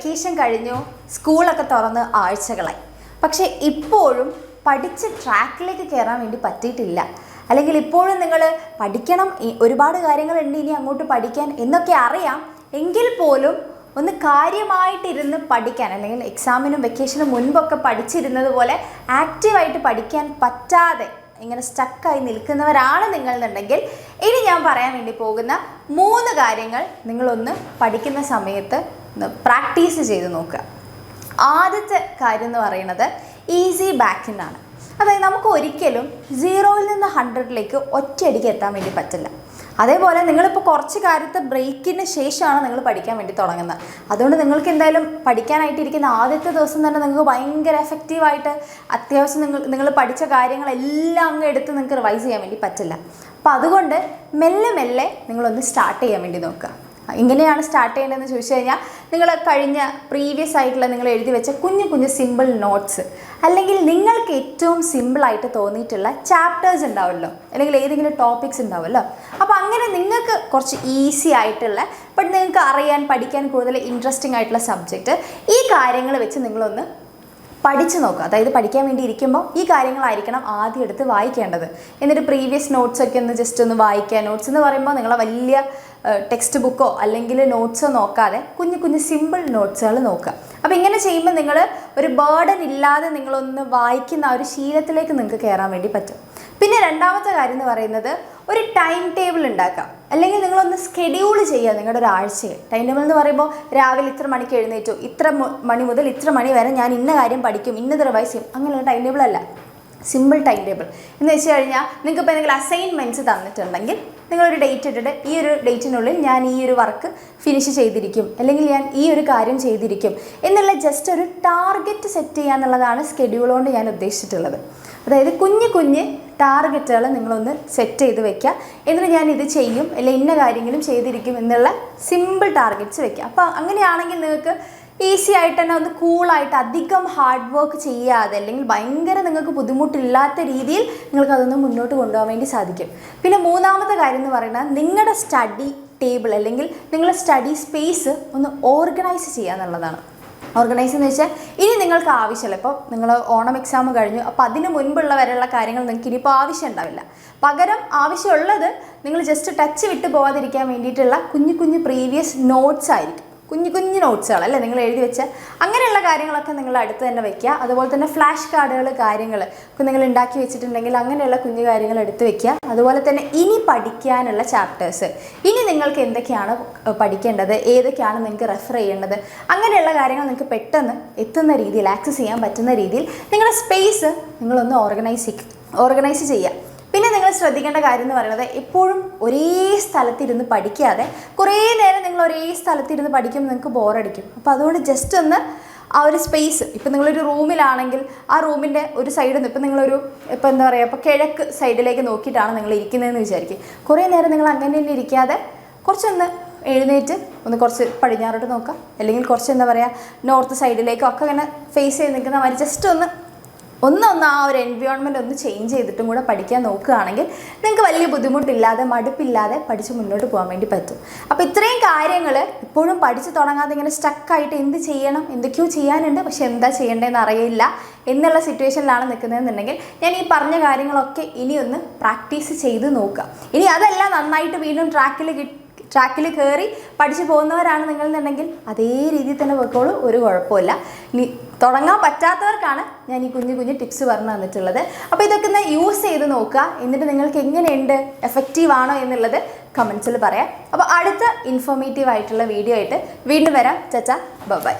Vacation കഴിഞ്ഞു, സ്കൂളൊക്കെ തുറന്ന് ആഴ്ചകളായി. പക്ഷേ ഇപ്പോഴും പഠിച്ച് ട്രാക്കിലേക്ക് കയറാൻ വേണ്ടി പറ്റിയിട്ടില്ല. അല്ലെങ്കിൽ ഇപ്പോഴും നിങ്ങൾ പഠിക്കണം, ഒരുപാട് കാര്യങ്ങളുണ്ട് ഇനി അങ്ങോട്ട് പഠിക്കാൻ എന്നൊക്കെ അറിയാം. എങ്കിൽ പോലും ഒന്ന് കാര്യമായിട്ടിരുന്ന് പഠിക്കാൻ, അല്ലെങ്കിൽ എക്സാമിനും വെക്കേഷനും മുൻപൊക്കെ പഠിച്ചിരുന്നത് പോലെ ആക്റ്റീവായിട്ട് പഠിക്കാൻ പറ്റാതെ ഇങ്ങനെ സ്റ്റക്കായി നിൽക്കുന്നവരാണ് നിങ്ങളെന്നുണ്ടെങ്കിൽ ഇനി ഞാൻ പറയാൻ വേണ്ടി പോകുന്ന 3 കാര്യങ്ങൾ നിങ്ങളൊന്ന് പഠിക്കുന്ന സമയത്ത് പ്രാക്ടീസ് ചെയ്ത് നോക്കുക. ആദ്യത്തെ കാര്യം എന്ന് പറയുന്നത് ഈസി ബാക്കിംഗ് ആണ്. അതായത് നമുക്ക് ഒരിക്കലും 0ൽ നിന്ന് 100ലേക്ക് ഒറ്റയടിക്ക് എത്താൻ വേണ്ടി പറ്റില്ല. അതേപോലെ നിങ്ങളിപ്പോൾ കുറച്ച് കാര്യത്തെ ബ്രേക്കിന് ശേഷമാണ് നിങ്ങൾ പഠിക്കാൻ വേണ്ടി തുടങ്ങുന്നത്. അതുകൊണ്ട് നിങ്ങൾക്ക് എന്തായാലും പഠിക്കാനായിട്ടിരിക്കുന്ന ആദ്യത്തെ ദിവസം തന്നെ നിങ്ങൾക്ക് ഭയങ്കര എഫക്റ്റീവായിട്ട് അത്യാവശ്യം നിങ്ങൾ പഠിച്ച കാര്യങ്ങളെല്ലാം അങ്ങ് എടുത്ത് നിങ്ങൾക്ക് റിവൈസ് ചെയ്യാൻ വേണ്ടി പറ്റില്ല. അപ്പോൾ അതുകൊണ്ട് മെല്ലെ മെല്ലെ നിങ്ങളൊന്ന് സ്റ്റാർട്ട് ചെയ്യാൻ വേണ്ടി നോക്കുക. ഇങ്ങനെയാണ് സ്റ്റാർട്ട് ചെയ്യേണ്ടതെന്ന് ചോദിച്ചു കഴിഞ്ഞാൽ, നിങ്ങൾ കഴിഞ്ഞ പ്രീവിയസ് ആയിട്ടുള്ള നിങ്ങൾ എഴുതി വെച്ച കുഞ്ഞു കുഞ്ഞു സിമ്പിൾ നോട്ട്സ്, അല്ലെങ്കിൽ നിങ്ങൾക്ക് ഏറ്റവും സിമ്പിളായിട്ട് തോന്നിയിട്ടുള്ള ചാപ്റ്റേഴ്സ് ഉണ്ടാവുമല്ലോ, അല്ലെങ്കിൽ ഏതെങ്കിലും ടോപ്പിക്സ് ഉണ്ടാവുമല്ലോ. അപ്പോൾ അങ്ങനെ നിങ്ങൾക്ക് കുറച്ച് ഈസി ആയിട്ടുള്ള, ബട്ട് നിങ്ങൾക്ക് അറിയാൻ പഠിക്കാൻ കൂടുതൽ ഇൻട്രസ്റ്റിംഗ് ആയിട്ടുള്ള സബ്ജക്റ്റ്, ഈ കാര്യങ്ങൾ വെച്ച് നിങ്ങളൊന്ന് പഠിച്ചു നോക്കുക. അതായത് പഠിക്കാൻ വേണ്ടി ഇരിക്കുമ്പോൾ ഈ കാര്യങ്ങളായിരിക്കണം ആദ്യം എടുത്ത് വായിക്കേണ്ടത്. എന്നിട്ട് പ്രീവിയസ് നോട്ട്സൊക്കെ ഒന്ന് ജസ്റ്റ് ഒന്ന് വായിക്കുക. നോട്ട്സ് എന്ന് പറയുമ്പോൾ നിങ്ങളെ വലിയ ടെക്സ്റ്റ് ബുക്കോ അല്ലെങ്കിൽ നോട്ട്സോ നോക്കാതെ കുഞ്ഞു കുഞ്ഞു സിമ്പിൾ നോട്ട്സുകൾ നോക്കുക. അപ്പോൾ ഇങ്ങനെ ചെയ്യുമ്പോൾ നിങ്ങൾ ഒരു ബേർഡൻ ഇല്ലാതെ നിങ്ങളൊന്ന് വായിക്കുന്ന ആ ഒരു ശീലത്തിലേക്ക് നിങ്ങൾക്ക് കയറാൻ വേണ്ടി പറ്റും. പിന്നെ രണ്ടാമത്തെ കാര്യം എന്ന് പറയുന്നത്, ഒരു ടൈം ടേബിൾ ഉണ്ടാക്കാം, അല്ലെങ്കിൽ നിങ്ങളൊന്ന് സ്കെഡ്യൂൾ ചെയ്യുക നിങ്ങളുടെ ഒരു ആഴ്ചയെ. ടൈം ടേബിൾ എന്ന് പറയുമ്പോൾ രാവിലെ ഇത്ര മണിക്ക് എഴുന്നേറ്റു, ഇത്ര മണി മുതൽ ഇത്ര മണി വരെ ഞാൻ ഇന്ന കാര്യം പഠിക്കും, ഇന്നത് റിവൈസ് ചെയ്യും, അങ്ങനെയുള്ള ടൈം ടേബിൾ അല്ല. സിമ്പിൾ ടൈം ടേബിൾ എന്ന് വെച്ച് കഴിഞ്ഞാൽ, നിങ്ങൾക്ക് ഇപ്പോൾ എന്തെങ്കിലും അസൈൻമെൻറ്റ്സ് തന്നിട്ടുണ്ടെങ്കിൽ നിങ്ങളൊരു ഡേറ്റ് ഇട്ടിട്ട് ഈ ഒരു ഡേറ്റിനുള്ളിൽ ഞാൻ ഈ ഒരു വർക്ക് ഫിനിഷ് ചെയ്തിരിക്കും, അല്ലെങ്കിൽ ഞാൻ ഈ ഒരു കാര്യം ചെയ്തിരിക്കും എന്നുള്ള ജസ്റ്റ് ഒരു ടാർഗറ്റ് സെറ്റ് ചെയ്യുക എന്നുള്ളതാണ് സ്കെഡ്യൂൾ കൊണ്ട് ഞാൻ ഉദ്ദേശിച്ചിട്ടുള്ളത്. അതായത് കുഞ്ഞ് കുഞ്ഞ് ടാർഗറ്റുകൾ നിങ്ങളൊന്ന് സെറ്റ് ചെയ്ത് വെക്കുക. എന്നിട്ട് ഞാൻ ഇത് ചെയ്യും, അല്ലെങ്കിൽ ഇന്ന കാര്യങ്ങളും ചെയ്തിരിക്കും എന്നുള്ള സിമ്പിൾ ടാർഗറ്റ്സ് വെക്കുക. അപ്പോൾ അങ്ങനെയാണെങ്കിൽ നിങ്ങൾക്ക് ഈസി ആയിട്ട് തന്നെ ഒന്ന് കൂളായിട്ട് അധികം ഹാർഡ് വർക്ക് ചെയ്യാതെ, അല്ലെങ്കിൽ ഭയങ്കര നിങ്ങൾക്ക് ബുദ്ധിമുട്ടില്ലാത്ത രീതിയിൽ നിങ്ങൾക്ക് അതൊന്ന് മുന്നോട്ട് കൊണ്ടുപോകാൻ വേണ്ടി സാധിക്കും. പിന്നെ മൂന്നാമത്തെ കാര്യം എന്ന് പറയുന്നത്, നിങ്ങളുടെ സ്റ്റഡി ടേബിൾ അല്ലെങ്കിൽ നിങ്ങളുടെ സ്റ്റഡി സ്പേസ് ഒന്ന് ഓർഗനൈസ് ചെയ്യുക എന്നുള്ളതാണ്. ഓർഗനൈസ് എന്ന് വെച്ചാൽ, ഇനി നിങ്ങൾക്ക് ആവശ്യമില്ല, ഇപ്പോൾ നിങ്ങൾ ഓണം എക്സാം കഴിഞ്ഞു, അപ്പോൾ അതിന് മുൻപുള്ള വരെയുള്ള കാര്യങ്ങൾ നിങ്ങൾക്ക് ഇനിയിപ്പോൾ ആവശ്യം ഉണ്ടാവില്ല. പകരം ആവശ്യമുള്ളത് നിങ്ങൾ ജസ്റ്റ് ടച്ച് വിട്ട് പോകാതിരിക്കാൻ വേണ്ടിയിട്ടുള്ള കുഞ്ഞു കുഞ്ഞു പ്രീവിയസ് നോട്ട്സ് ആയിരിക്കും. കുഞ്ഞു കുഞ്ഞു നോട്ട്സുകളല്ലേ നിങ്ങൾ എഴുതി വെച്ച, അങ്ങനെയുള്ള കാര്യങ്ങളൊക്കെ നിങ്ങൾ അടുത്ത് തന്നെ വയ്ക്കുക. അതുപോലെ തന്നെ ഫ്ലാഷ് കാർഡുകൾ, കാര്യങ്ങൾ ഒക്കെ നിങ്ങൾ ഉണ്ടാക്കി വെച്ചിട്ടുണ്ടെങ്കിൽ അങ്ങനെയുള്ള കുഞ്ഞു കാര്യങ്ങൾ എടുത്ത് വെക്കുക. അതുപോലെ തന്നെ ഇനി പഠിക്കാനുള്ള ചാപ്റ്റേഴ്സ്, ഇനി നിങ്ങൾക്ക് എന്തൊക്കെയാണ് പഠിക്കേണ്ടത്, ഏതൊക്കെയാണ് നിങ്ങൾക്ക് റെഫർ ചെയ്യേണ്ടത്, അങ്ങനെയുള്ള കാര്യങ്ങൾ നിങ്ങൾക്ക് പെട്ടെന്ന് എത്തുന്ന രീതിയിൽ, ആക്സസ് ചെയ്യാൻ പറ്റുന്ന രീതിയിൽ നിങ്ങളുടെ സ്പേസ് നിങ്ങളൊന്ന് ഓർഗനൈസ് ചെയ്യുക. പിന്നെ നിങ്ങൾ ശ്രദ്ധിക്കേണ്ട കാര്യം എന്ന് പറയുന്നത്, എപ്പോഴും ഒരേ സ്ഥലത്തിരുന്ന് പഠിക്കാതെ കുറേ നേരം നിങ്ങൾ ഒരേ സ്ഥലത്തിരുന്ന് പഠിക്കുമ്പോൾ നിങ്ങൾക്ക് ബോറടിക്കും. അപ്പോൾ അതുകൊണ്ട് ജസ്റ്റ് ഒന്ന് ആ ഒരു സ്പേസ്, ഇപ്പോൾ നിങ്ങളൊരു റൂമിലാണെങ്കിൽ ആ റൂമിൻ്റെ ഒരു സൈഡിൽ നിന്ന്, ഇപ്പോൾ നിങ്ങളൊരു ഇപ്പോൾ എന്താ പറയുക, ഇപ്പോൾ കിഴക്ക് സൈഡിലേക്ക് നോക്കിയിട്ടാണ് നിങ്ങൾ ഇരിക്കുന്നതെന്ന് വിചാരിക്കും. കുറേ നേരം നിങ്ങൾ അങ്ങനെ തന്നെ ഇരിക്കാതെ കുറച്ചൊന്ന് എഴുന്നേറ്റ് ഒന്ന് കുറച്ച് പടിഞ്ഞാറോട്ട് നോക്കുക, അല്ലെങ്കിൽ കുറച്ച് എന്താ പറയുക നോർത്ത് സൈഡിലേക്കോ ഒക്കെ ഇങ്ങനെ ഫേസ് ചെയ്ത് നിൽക്കുന്ന മാതിരി ജസ്റ്റ് ഒന്ന് ആ ഒരു എൻവയോൺമെൻറ്റ് ഒന്ന് ചേഞ്ച് ചെയ്തിട്ടും കൂടെ പഠിക്കാൻ നോക്കുകയാണെങ്കിൽ നിങ്ങൾക്ക് വലിയ ബുദ്ധിമുട്ടില്ലാതെ, മടുപ്പില്ലാതെ പഠിച്ച് മുന്നോട്ട് പോകാൻ വേണ്ടി പറ്റും. അപ്പോൾ ഇത്രയും കാര്യങ്ങൾ ഇപ്പോഴും പഠിച്ച് തുടങ്ങാതെ ഇങ്ങനെ സ്റ്റക്കായിട്ട് എന്ത് ചെയ്യണം, എന്തൊക്കെയോ ചെയ്യാനുണ്ട്, പക്ഷെ എന്താ ചെയ്യേണ്ടതെന്ന് അറിയില്ല എന്നുള്ള സിറ്റുവേഷനിലാണ് നിൽക്കുന്നതെന്നുണ്ടെങ്കിൽ ഞാൻ ഈ പറഞ്ഞ കാര്യങ്ങളൊക്കെ ഇനി ഒന്ന് പ്രാക്ടീസ് ചെയ്ത് നോക്കുക. ഇനി അതെല്ലാം നന്നായിട്ട് വീണ്ടും ട്രാക്കിൽ കയറി പഠിച്ചു പോകുന്നവരാണ് നിങ്ങളെന്നുണ്ടെങ്കിൽ അതേ രീതിയിൽ തന്നെ പോയിക്കോളൂ, ഒരു കുഴപ്പമില്ല. ഇനി തുടങ്ങാൻ പറ്റാത്തവർക്കാണ് ഞാൻ ഈ കുഞ്ഞു കുഞ്ഞു ടിപ്സ് പറഞ്ഞു തന്നിട്ടുള്ളത്. അപ്പോൾ ഇതൊക്കെ ഒന്ന് യൂസ് ചെയ്ത് നോക്കുക. എന്നിട്ട് നിങ്ങൾക്ക് എങ്ങനെയുണ്ട്, എഫക്റ്റീവ് ആണോ എന്നുള്ളത് കമൻസിൽ പറയാം. അപ്പോൾ അടുത്ത ഇൻഫോർമേറ്റീവ് ആയിട്ടുള്ള വീഡിയോ ആയിട്ട് വീണ്ടും വരാം. ചാച്ചാ, ബൈ.